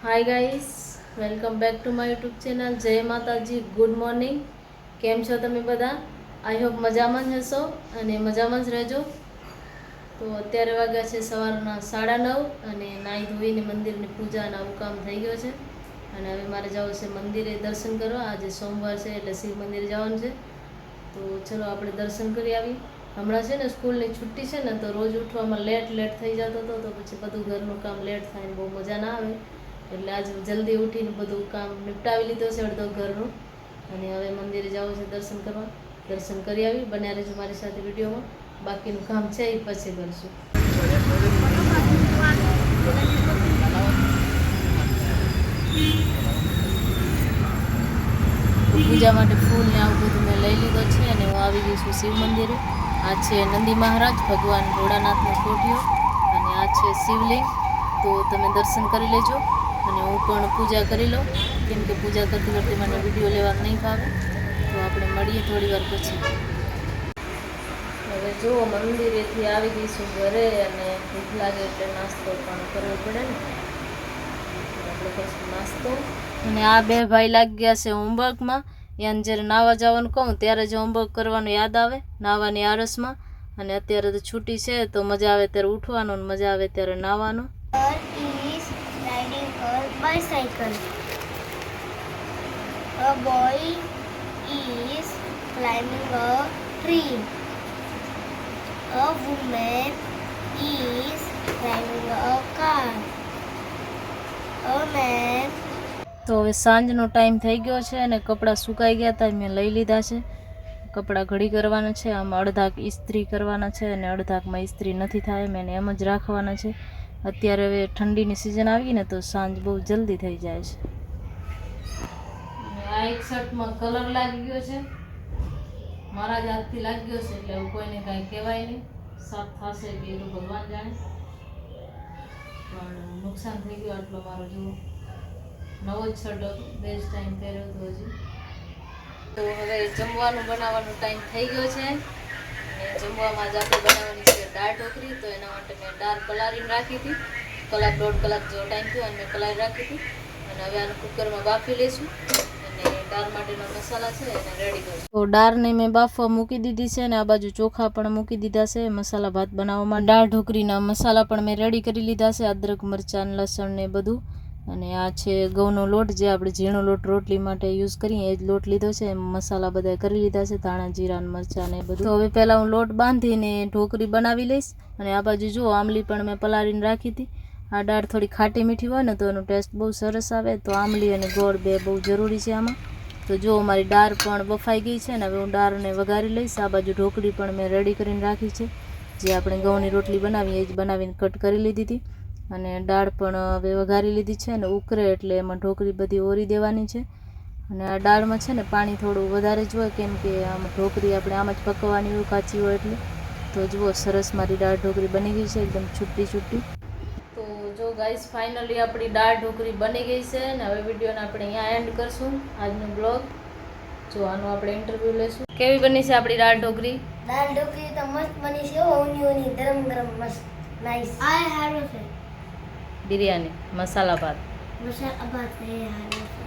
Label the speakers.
Speaker 1: Hi guys, welcome back to my YouTube channel. જય Mataji, good morning. કેમ છો તમે બધા? આઈ હોપ મજામાં જ હશો અને મજામાં જ રહેજો. તો અત્યારે વાગ્યા છે સવારના 9:30 અને નાહી ધોઈને મંદિરની પૂજા અને આવું કામ થઈ ગયો છે. અને હવે મારે જવું છે મંદિરે દર્શન કરવા. આજે સોમવાર છે એટલે શિવ મંદિરે જવાનું છે. તો ચલો આપણે દર્શન કરી આવી. હમણાં છે ને સ્કૂલની છુટ્ટી છે ને, તો રોજ ઉઠવામાં લેટ થઈ જતો હતો, તો પછી બધું ઘરનું કામ લેટ થાય ને બહુ મજા ના આવે. એટલે આજે જલ્દી ઉઠીને બધું કામ નિપટાવી લીધો છે અડધો ઘરનું. અને હવે મંદિરે જવું છે દર્શન કરવા. દર્શન કરી આવી. બન્યા રહેજો મારી સાથે વિડીયોમાં. બાકીનું કામ છે એ પછી કરશું. પૂજા માટે ફૂલ ને આવું બધું મેં લઈ લીધો છે અને હું આવી ગઈ છું શિવ મંદિરે. આ છે નંદી મહારાજ, ભગવાન ભોળાનાથનો કોઠિયો, અને આ છે શિવલિંગ. તો તમે દર્શન કરી લેજો અને હું પણ પૂજા કરી લઉં, કેમ કે પૂજા કરતી વખતે મને વિડીયો લેવા નહીં ફાવે. તો આપણે મળીએ થોડી વાર પછી. હવે જો મંદિરેથી આવી ગઈશું ઘરે અને ભૂખ લાગે એટલે નાસ્તો પણ કરવો પડે ને. આપણે કરશું નાસ્તો. અને આ બે ભાઈ લાગી ગયા છે હોમવર્કમાં. યાને જ્યારે નાહવા જવાનું કહું ત્યારે જ હોમવર્ક કરવાનું યાદ આવે, નાહવાની આળસમાં. અને અત્યારે તો છૂટી છે તો મજા આવે ત્યારે ઉઠવાનું અને મજા આવે ત્યારે નાહવાનું.
Speaker 2: Bicycle. A boy is climbing a tree. A woman is driving a car. A man.
Speaker 1: તો હવે સાંજનો ટાઈમ થઈ ગયો છે અને કપડાં સુકાઈ ગયા હતા, મેં લઈ લીધા છે. કપડાં ઘડી કરવાના છે. આમાં અડધાક ઇસ્ત્રી કરવાના છે અને અડધાકમાં ઇસ્ત્રી નથી થાય, મેં એમ જ રાખવાના છે. અત્યારે હવે ઠંડીની સિઝન આવી ને તો સાંજ બહુ જલ્દી થઈ જાય છે. આ એક શર્ટમાં કલર લાગી ગયો છે, મારા જ હાથથી લાગી ગયો છે, એટલે કોઈને કાંઈ કહેવાય નહીં. સાફ થશે કે એ તો ભગવાન જાણે, પણ નુકસાન થઈ ગયો આટલો મારો. જો નવો જ શર્ટ હતો, બેસ્ટ ટાઈમ પહેર્યો હતો હજી. તો હવે જમવાનું બનાવવાનો ટાઈમ થઈ ગયો છે. અને જમવામાં જ આપણે બનાવવાની છે દાળ ઢોકળી. તો એના માટે મેં દાળ પલાળીને રાખી હતી. કલાક દોઢ કલાક જેવો ટાઈમ થયો અને મેં પલાળી રાખી હતી. અને હવે આને કુકરમાં બાફી લઈશું અને દાળ માટેના મસાલા છે એને રેડી કરીશું. તો દાળને મેં બાફવા મૂકી દીધી છે અને આ બાજુ ચોખા પણ મૂકી દીધા છે મસાલા ભાત બનાવવામાં. દાળ ઢોકળીના મસાલા પણ મેં રેડી કરી લીધા છે, અદરક, મરચાં, લસણ ને બધું. અને આ છે ઘઉંનો લોટ, જે આપણે ઝીણો લોટ રોટલી માટે યુઝ કરીએ એ જ લોટ લીધો છે. મસાલા બધા કરી લીધા છે, ધાણા, જીરા, મરચાં ને બધું. તો હવે પહેલાં હું લોટ બાંધીને ઢોકળી બનાવી લઈશ. અને આ બાજુ જુઓ આમલી પણ મેં પલાળીને રાખી હતી. આ દાળ થોડી ખાટી મીઠી હોય ને તો એનો ટેસ્ટ બહુ સરસ આવે. તો આમલી અને ગોળ બે બહુ જરૂરી છે આમાં. તો જો મારી દાળ પણ બફાઈ ગઈ છે ને હવે હું દાળને વઘારી લઈશ. આ બાજુ ઢોકળી પણ મેં રેડી કરીને રાખી છે, જે આપણે ઘઉંની રોટલી બનાવીએ એ જ બનાવીને કટ કરી લીધી હતી. અને દાળ પણ હવે વઘારી લીધી છે અને ઉકળે એટલે એમાં ઢોકળી બધી ઓરી દેવાની છે. અને આ દાળમાં છે ને પાણી થોડું વધારે જ હોય, કેમ કે આમાં ઢોકળી આપણે આમ જ પકવવાની હોય, કાચી હોય એટલે. તો જુઓ સરસ મારી દાળ ઢોકળી બની ગઈ છે, એકદમ છૂટી. તો જો ગાઈસ, ફાઇનલી આપણી દાળ ઢોકળી બની ગઈ છે. અને હવે વિડીયોને આપણે અહીંયા એન્ડ કરશું આજનો બ્લોગ. જો આનું આપણે ઇન્ટરવ્યૂ લઈશું. કેવી બની છે આપણી દાળ ઢોકળી?
Speaker 2: દાળ ઢોકળી તો મસ્ત બની છે, ઓની ગરમ મસ્ત નાઈસ. આ હારો છે.
Speaker 1: બિરયાની, મસાલા ભાત.
Speaker 2: મસાલા ભાત છે હારો છે.